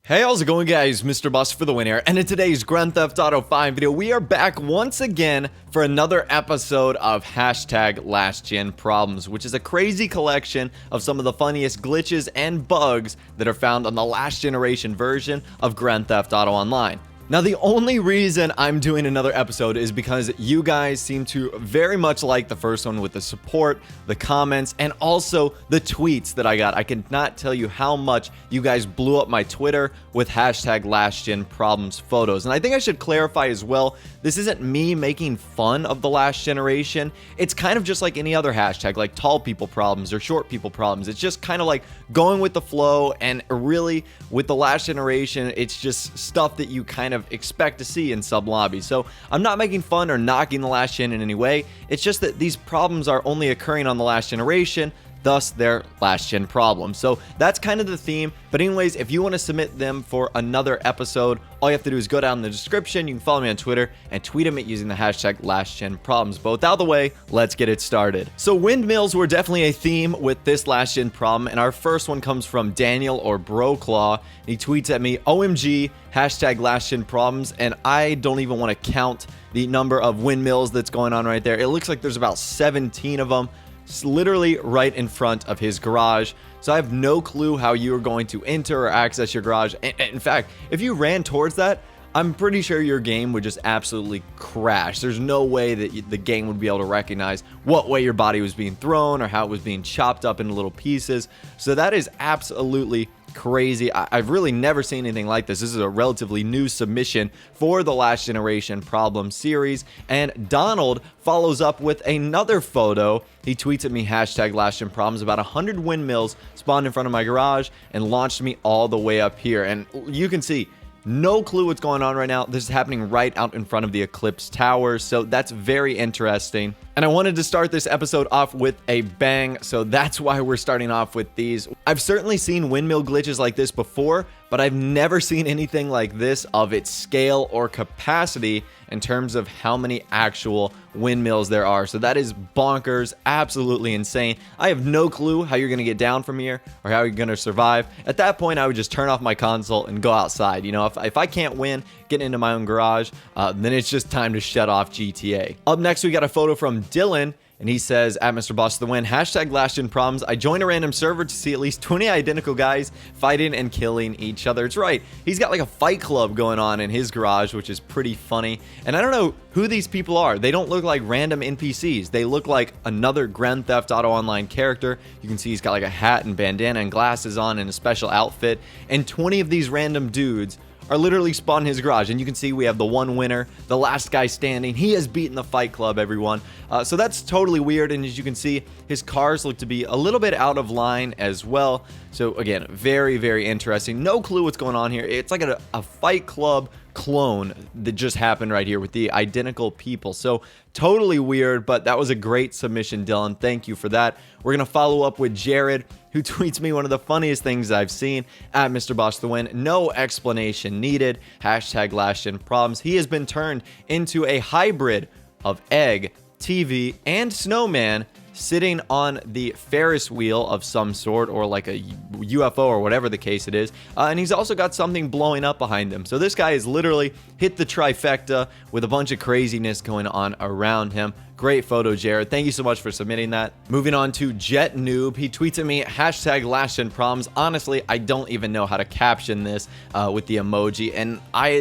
Hey, how's it going, guys? MrBossFTW here, and in today's Grand Theft Auto 5 video, we are back once again for another episode of #LastGen Problems, which is a crazy collection of some of the funniest glitches and bugs that are found on the last generation version of Grand Theft Auto Online. Now, the only reason I'm doing another episode is because you guys seem to very much like the first one with the support, the comments, and also the tweets that I got. I cannot tell you how much you guys blew up my Twitter with #LastGenProblems photos. And I think I should clarify as well, this isn't me making fun of the last generation. It's kind of just like any other hashtag, like tall people problems or short people problems. It's just kind of like going with the flow, and really with the last generation, it's just stuff that you kind of expect to see in sub lobbies. So I'm not making fun or knocking the last gen in any way. It's just that these problems are only occurring on the last generation, thus they're last gen problems. So that's kind of the theme. But anyways, if you want to submit them for another episode, all you have to do is go down in the description. You can follow me on Twitter and tweet them using the hashtag #LastGenProblems. But without the way, let's get it started. So windmills were definitely a theme with this last gen problem, and our first one comes from Daniel or Broclaw. He tweets at me, OMG, #LastGenProblems, and I don't even want to count the number of windmills that's going on right there. It looks like there's about 17 of them. It's literally right in front of his garage. So I have no clue how you are going to enter or access your garage. In fact, if you ran towards that, I'm pretty sure your game would just absolutely crash. There's no way that the game would be able to recognize what way your body was being thrown or how it was being chopped up into little pieces. So that is absolutely crazy. I've really never seen anything like this. This is a relatively new submission for the last generation problem series, and Donald follows up with another photo. He tweets at me #LastGenProblems. About 100 windmills spawned in front of my garage and launched me all the way up here, and you can see no clue what's going on right now. This is happening right out in front of the Eclipse Towers, so that's very interesting. And I wanted to start this episode off with a bang, so that's why we're starting off with these. I've certainly seen windmill glitches like this before, but I've never seen anything like this of its scale or capacity in terms of how many actual windmills there are. So that is bonkers, absolutely insane. I have no clue how you're going to get down from here or how you're going to survive. At that point, I would just turn off my console and go outside. You know, if I can't win getting into my own garage, then it's just time to shut off GTA. Up next, we got a photo from Dylan. And he says, at MrBossFTW, #LastGenProblems. I joined a random server to see at least 20 identical guys fighting and killing each other. It's right. He's got like a fight club going on in his garage, which is pretty funny. And I don't know who these people are. They don't look like random NPCs. They look like another Grand Theft Auto Online character. You can see he's got like a hat and bandana and glasses on and a special outfit. And 20 of these random dudes are literally spawned in his garage, and you can see we have the one winner, the last guy standing. He has beaten the fight club, everyone. So that's totally weird, and as you can see, his cars look to be a little bit out of line as well. So again, very, very interesting. No clue what's going on here. It's like a fight club clone that just happened right here with the identical people. So totally weird, but that was a great submission, Dylan. Thank you for that. We're gonna follow up with Jared, who tweets me one of the funniest things I've seen at MrBossFTW. No explanation needed. #LastGenProblems. He has been turned into a hybrid of egg, TV, and snowman, sitting on the Ferris wheel of some sort, or like a UFO or whatever the case it is. And he's also got something blowing up behind him. So this guy has literally hit the trifecta with a bunch of craziness going on around him. Great photo, Jared. Thank you so much for submitting that. Moving on to Jet Noob. He tweets at me, #LastGenProblems. Honestly, I don't even know how to caption this with the emoji. And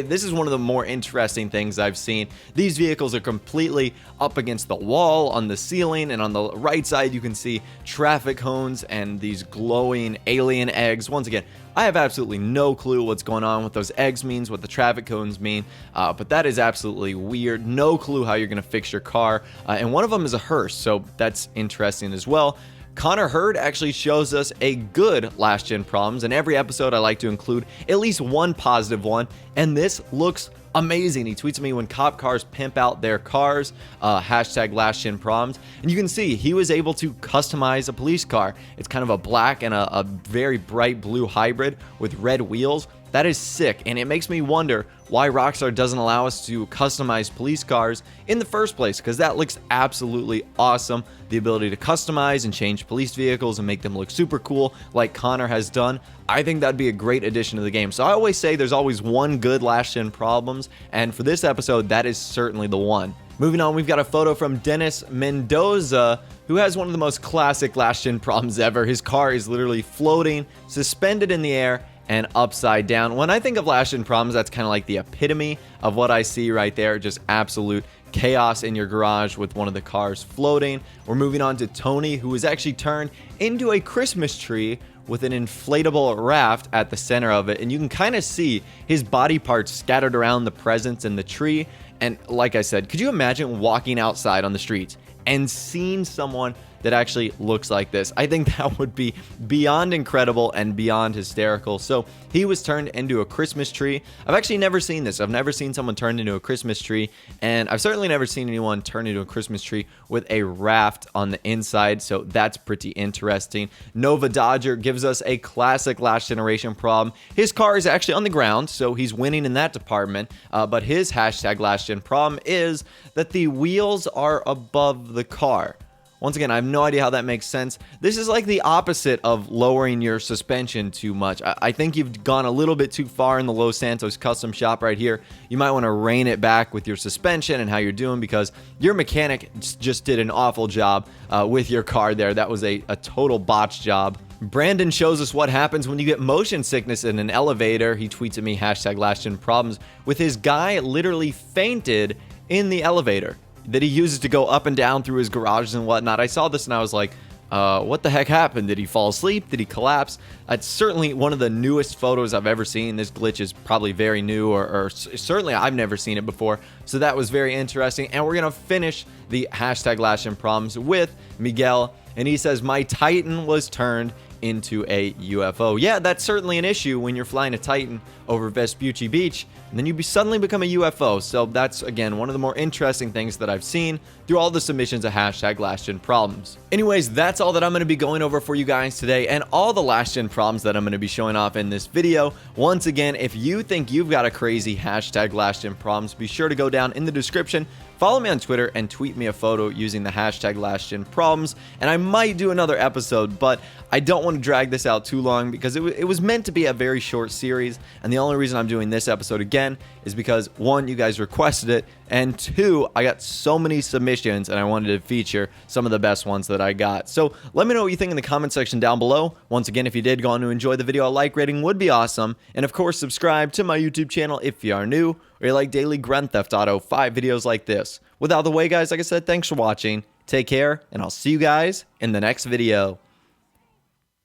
this is one of the more interesting things I've seen. These vehicles are completely up against the wall on the ceiling, and on the right side, you can see traffic cones and these glowing alien eggs. Once again, I have absolutely no clue what's going on, what those eggs means, what the traffic cones mean, but that is absolutely weird. No clue how you're going to fix your car, and one of them is a hearse, so that's interesting as well. Connor Hurd actually shows us a good last gen problems. In every episode, I like to include at least one positive one, and this looks amazing. He tweets me when cop cars pimp out their cars, #LastGenProblems. And you can see he was able to customize a police car. It's kind of a black and a very bright blue hybrid with red wheels. That is sick, and it makes me wonder why Rockstar doesn't allow us to customize police cars in the first place, because that looks absolutely awesome. The ability to customize and change police vehicles and make them look super cool like Connor has done. I think that'd be a great addition to the game. So I always say there's always one good last-gen problems, and for this episode, that is certainly the one. Moving on, we've got a photo from Dennis Mendoza, who has one of the most classic last-gen problems ever. His car is literally floating, suspended in the air, and upside down. When I think of last-gen problems, that's kind of like the epitome of what I see right there. Just absolute chaos in your garage with one of the cars floating. We're moving on to Tony, who was actually turned into a Christmas tree with an inflatable raft at the center of it, and you can kind of see his body parts scattered around the presents in the tree. And like I said, could you imagine walking outside on the streets and seeing someone that actually looks like this? I think that would be beyond incredible and beyond hysterical. So he was turned into a Christmas tree. I've actually never seen this. I've never seen someone turned into a Christmas tree, and I've certainly never seen anyone turn into a Christmas tree with a raft on the inside, so that's pretty interesting. Nova Dodger gives us a classic last generation problem. His car is actually on the ground, so he's winning in that department, but his hashtag last gen problem is that the wheels are above the car. Once again, I have no idea how that makes sense. This is like the opposite of lowering your suspension too much. I think you've gone a little bit too far in the Los Santos custom shop right here. You might want to rein it back with your suspension and how you're doing, because your mechanic just did an awful job with your car there. That was a total botch job. Brandon shows us what happens when you get motion sickness in an elevator. He tweets at me, hashtag last gen problems, with his guy literally fainted in the elevator that he uses to go up and down through his garages and whatnot. I saw this and I was like, what the heck happened? Did he fall asleep? Did he collapse? It's certainly one of the newest photos I've ever seen. This glitch is probably very new, or certainly I've never seen it before. So that was very interesting. And we're going to finish the hashtag last gen problems with Miguel. And he says, my Titan was turned into a UFO. Yeah, that's certainly an issue when you're flying a Titan over Vespucci Beach, and then you suddenly become a UFO. So that's, again, one of the more interesting things that I've seen through all the submissions of hashtag last gen problems. Anyways, that's all that I'm going to be going over for you guys today, and all the last gen problems that I'm going to be showing off in this video. Once again, if you think you've got a crazy hashtag last gen problems, be sure to go down in the description, follow me on Twitter, and tweet me a photo using the hashtag last gen problems, and I might do another episode, but I don't want to drag this out too long because it was meant to be a very short series, and the only reason I'm doing this episode again is because, one, you guys requested it, and two, I got so many submissions and I wanted to feature some of the best ones that I got. So let me know what you think in the comment section down below. Once again, if you did go on to enjoy the video, a like rating would be awesome, and of course subscribe to my YouTube channel if you are new or you like daily Grand Theft Auto 5 videos like this. With out the way, guys, like I said, thanks for watching, take care, and I'll see you guys in the next video.